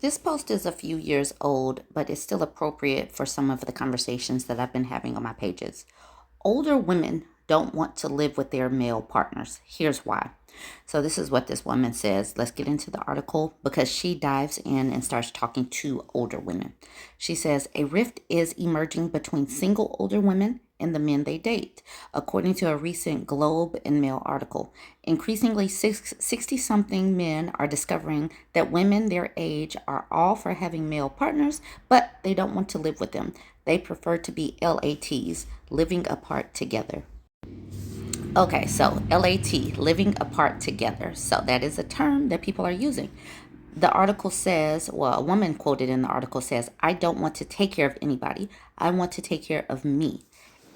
This post is a few years old, but it's still appropriate for some of the conversations that I've been having on my pages. Older women don't want to live with their male partners. Here's why. So, this is what this woman says. Let's get into the article because she dives in and starts talking to older women. She says, a rift is emerging between single older women and the men they date, according to a recent Globe and Mail article. Increasingly, 60-something men are discovering that women their age are all for having male partners, but they don't want to live with them. They prefer to be LATs, living apart together. Okay, so LAT, living apart together. So that is a term that people are using. The article says, well, a woman quoted in the article says, I don't want to take care of anybody. I want to take care of me.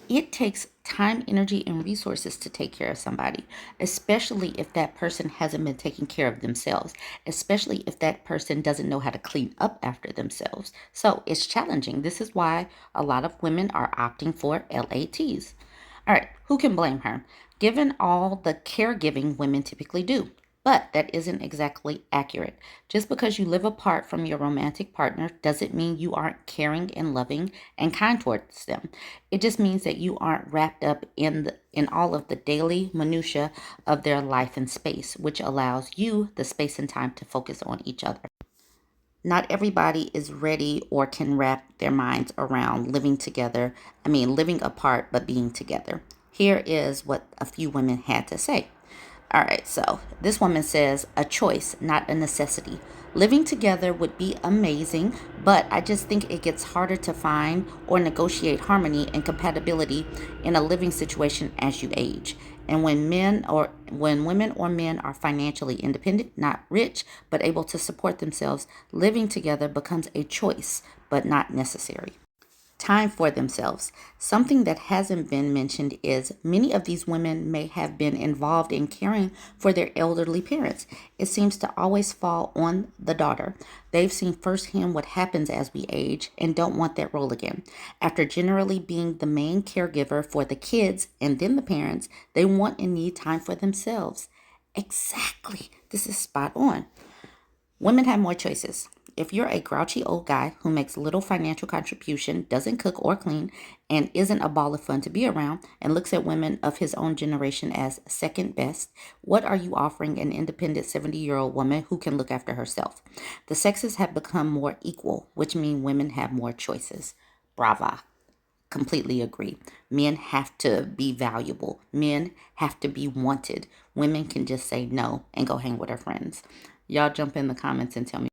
It takes time, energy, and resources to take care of somebody, especially if that person hasn't been taking care of themselves, especially if that person doesn't know how to clean up after themselves. So it's challenging. This is why a lot of women are opting for LATs. All right, who can blame her? Given all the caregiving women typically do. But that isn't exactly accurate. Just because you live apart from your romantic partner doesn't mean you aren't caring and loving and kind towards them. It just means that you aren't wrapped up in all of the daily minutia of their life and space, which allows you the space and time to focus on each other. Not everybody is ready or can wrap their minds around living together. Living apart but being together. Here is what a few women had to say. All right, so this woman says, a choice, not a necessity. Living together would be amazing, but I just think it gets harder to find or negotiate harmony and compatibility in a living situation as you age. And when women or men are financially independent, not rich, but able to support themselves, living together becomes a choice, but not necessary. Time for themselves. Something that hasn't been mentioned is many of these women may have been involved in caring for their elderly parents. It seems to always fall on the daughter. They've seen firsthand what happens as we age and don't want that role again. After generally being the main caregiver for the kids and then the parents, they want and need time for themselves. Exactly. This is spot on. Women have more choices. If you're a grouchy old guy who makes little financial contribution, doesn't cook or clean, and isn't a ball of fun to be around, and looks at women of his own generation as second best, what are you offering an independent 70-year-old woman who can look after herself? The sexes have become more equal, which means women have more choices. Brava. Completely agree. Men have to be valuable. Men have to be wanted. Women can just say no and go hang with her friends. Y'all jump in the comments and tell me.